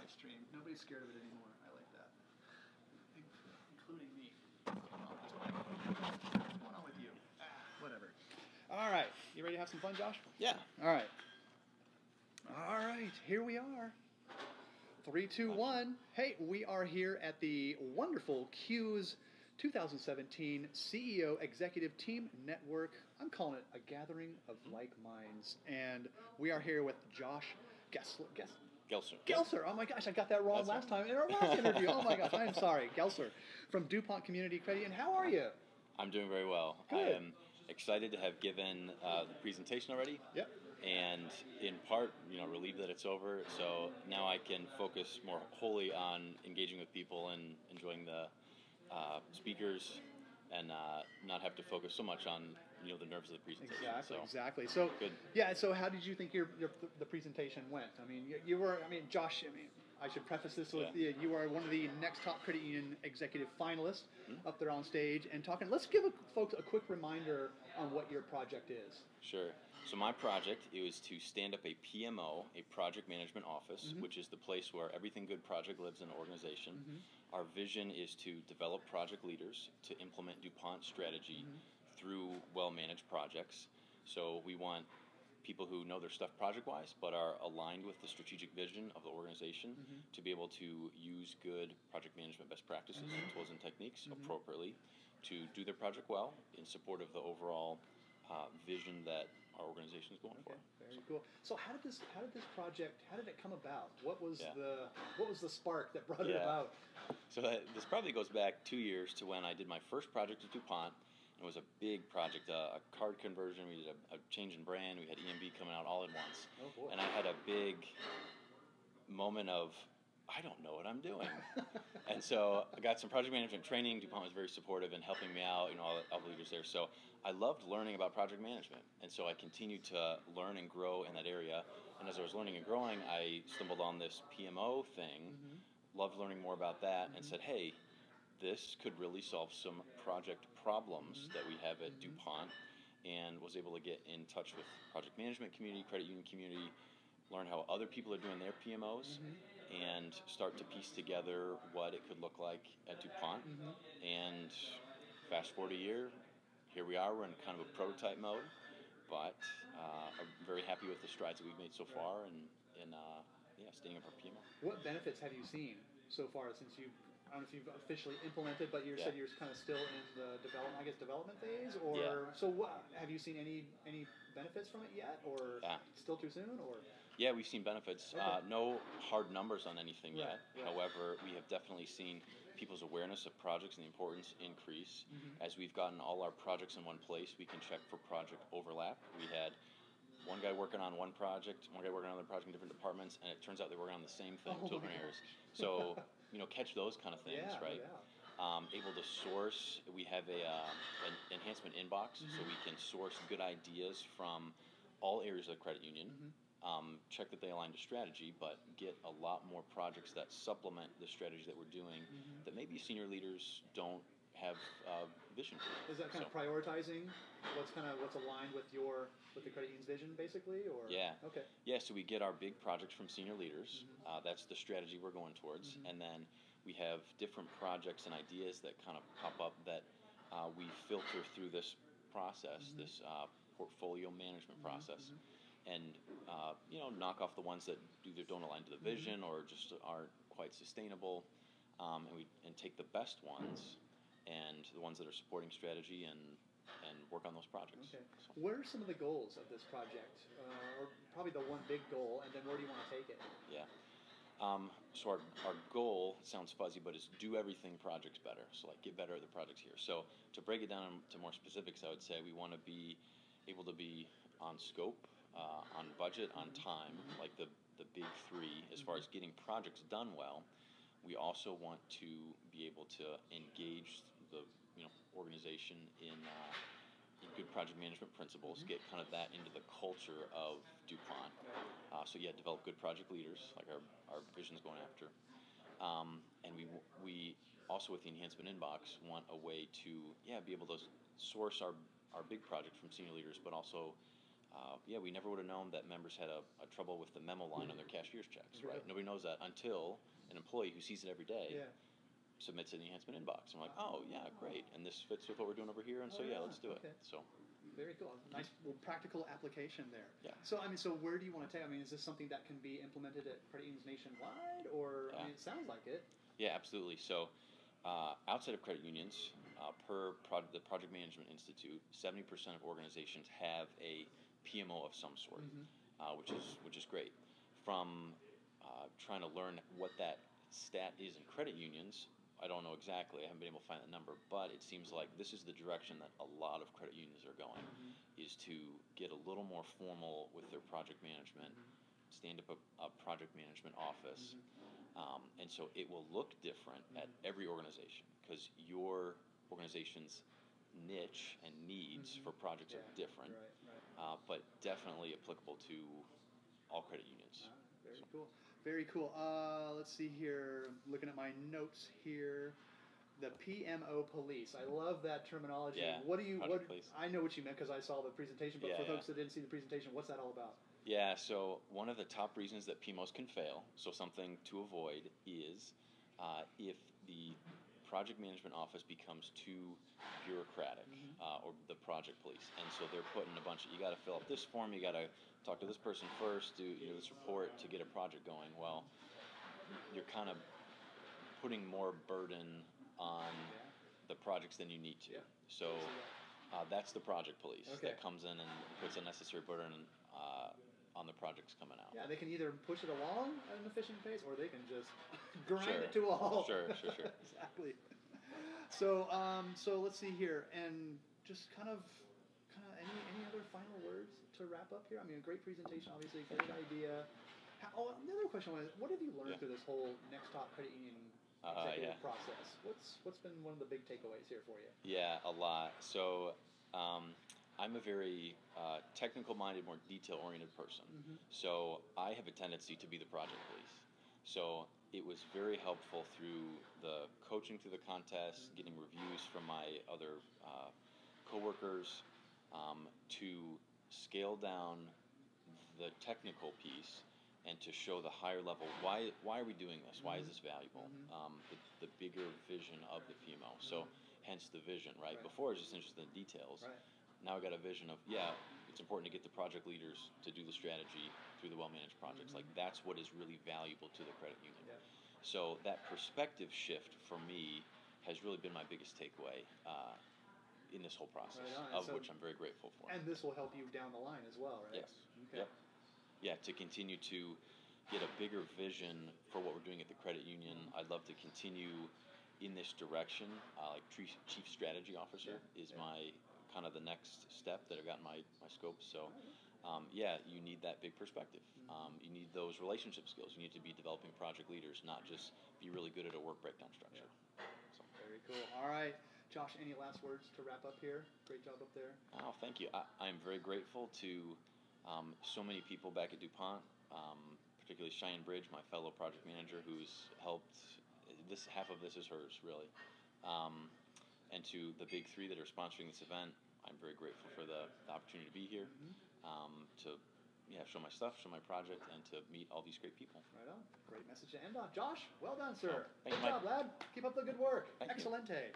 live stream. Nobody's scared of it anymore. I like that. Including me. What's going on with you? Whatever. All right. You ready to have some fun, Josh? Yeah. All right. All right. Here we are. 3, 2, 1. Hey, we are here at the wonderful Q's 2017 CEO Executive Team Network. I'm calling it a gathering of like minds. And we are here with Josh Gelser. Oh my gosh, I got that wrong last time in our last interview. Oh my gosh, I am sorry. Gelser from DuPont Community Credit Union. How are you? I'm doing very well. Good. I am excited to have given the presentation already. Yep. And in part, relieved that it's over. So now I can focus more wholly on engaging with people and enjoying the speakers, and not have to focus so much on the nerves of the presentation. Exactly. So good. Yeah. So how did you think the presentation went? I mean, Josh. I should preface this with you are one of the next top credit union executive finalists up there on stage and talking. Let's give folks a quick reminder on what your project is. Sure. So my project was to stand up a PMO, a project management office, which is the place where everything good project lives in an organization. Our vision is to develop project leaders to implement DuPont strategy through well-managed projects. So we want people who know their stuff project-wise but are aligned with the strategic vision of the organization to be able to use good project management best practices, tools, and techniques appropriately to do their project well in support of the overall vision that our organization is going for. Very cool. So how did this project come about? What was the spark that brought it about? So this probably goes back 2 years to when I did my first project at DuPont. It was a big project, a card conversion. We did a change in brand. We had EMB coming out all at once. Oh boy. And I had a big moment of, I don't know what I'm doing. And so I got some project management training. DuPont was very supportive in helping me out, all the leaders there. So I loved learning about project management. And so I continued to learn and grow in that area. And as I was learning and growing, I stumbled on this PMO thing, loved learning more about that, and said, hey, this could really solve some project problems that we have at DuPont, and was able to get in touch with project management community, credit union community, learn how other people are doing their PMOs, and start to piece together what it could look like at DuPont. And fast forward a year, here we are. We're in kind of a prototype mode, but I'm very happy with the strides that we've made so far, and standing up our PMO. What benefits have you seen so far since you? I don't know if you've officially implemented, but you said you're kind of still in the development phase, or so. What have you seen any benefits from it yet, or still too soon, or? Yeah, we've seen benefits. Okay. No hard numbers on anything yet. Right. However, we have definitely seen people's awareness of projects and the importance increase. As we've gotten all our projects in one place, we can check for project overlap. We had one guy working on one project, one guy working on another project in different departments, and it turns out they were working on the same thing, two different areas. So, catch those kind of things, right? Yeah. Able to source. We have an enhancement inbox, so we can source good ideas from all areas of the credit union. Check that they align to strategy, but get a lot more projects that supplement the strategy that we're doing that maybe senior leaders don't have vision for. Is that kind of prioritizing what's aligned with the credit union's vision, basically, or? Yeah. Okay. Yeah. So we get our big projects from senior leaders. That's the strategy we're going towards, and then we have different projects and ideas that kind of pop up that we filter through this process, this portfolio management process, and knock off the ones that either don't align to the vision or just aren't quite sustainable, and take the best ones and the ones that are supporting strategy and work on those projects. Okay. So. What are some of the goals of this project, or probably the one big goal, and then where do you want to take it? Yeah. So our goal, sounds fuzzy, but is do everything projects better. So get better at the projects here. So to break it down to more specifics, I would say we want to be able to be on scope, on budget, on time, like the big three as far as getting projects done well. We also want to be able to engage the organization in good project management principles, get kind of that into the culture of DuPont. Develop good project leaders, like our vision's going after. And we also, with the enhancement inbox, want a way to be able to source our big project from senior leaders, but also yeah, we never would have known that members had a trouble with the memo line on their cashier's checks, right? Nobody knows that until an employee who sees it every day submits an enhancement inbox. I'm like, oh, yeah, great. And this fits with what we're doing over here, and so, yeah, let's do it. So. Very cool. Nice little practical application there. Yeah. So, so where do you want to take? Is this something that can be implemented at credit unions nationwide, or it sounds like it. Yeah, absolutely. So, outside of credit unions, the Project Management Institute, 70% of organizations have a PMO of some sort, which is great. From trying to learn what that stat is in credit unions, I don't know exactly. I haven't been able to find that number, but it seems like this is the direction that a lot of credit unions are going, is to get a little more formal with their project management, stand up a project management office, and so it will look different at every organization because your organization's niche and needs for projects are different, but definitely applicable to all credit unions. Very cool. Very cool. Let's see here. Looking at my notes here, the PMO police. I love that terminology. Yeah. What do you? Project police. I know what you meant because I saw the presentation. But for folks that didn't see the presentation, what's that all about? Yeah. So one of the top reasons that PMOs can fail, so something to avoid, is if the project management office becomes too bureaucratic, or the project police, and so they're putting a bunch of, you got to fill out this form, you got to talk to this person first, do this report to get a project going. Well, you're kind of putting more burden on the projects than you need to. So that's the project police that comes in and puts unnecessary burden on the projects coming out. Yeah, they can either push it along at an efficient pace, or they can just grind it to a halt. Sure. Exactly. So, so let's see here, and just kind of any other final words to wrap up here? A great presentation, obviously, great idea. The other question was, what have you learned through this whole Next Top Credit Union executive process? What's been one of the big takeaways here for you? Yeah, a lot. So, I'm a very technical-minded, more detail-oriented person. So I have a tendency to be the project police. So it was very helpful through the coaching through the contest, getting reviews from my other coworkers, to scale down the technical piece and to show the higher level. Why are we doing this? Why is this valuable? The bigger vision of the PMO. So hence the vision, right? Before I was just interested in details. Now I got a vision of, it's important to get the project leaders to do the strategy through the well-managed projects. Like that's what is really valuable to the credit union. So that perspective shift for me has really been my biggest takeaway in this whole process, which I'm very grateful for. And this will help you down the line as well, right? Yes. Okay. Yeah, to continue to get a bigger vision for what we're doing at the credit union. I'd love to continue in this direction. Like Chief Strategy Officer is my kind of the next step that I've got in my scope. So, you need that big perspective. You need those relationship skills. You need to be developing project leaders, not just be really good at a work breakdown structure. So. Very cool. All right. Josh, any last words to wrap up here? Great job up there. Oh, thank you. I'm very grateful to so many people back at DuPont, particularly Cheyenne Bridge, my fellow project manager, who's helped. Half of this is hers, really. And to the big three that are sponsoring this event, I'm very grateful for the opportunity to be here, to show my stuff, show my project, and to meet all these great people. Right on. Great message to end on. Josh, well done, sir. Good job, lad. Keep up the good work. Thank you. Excelente.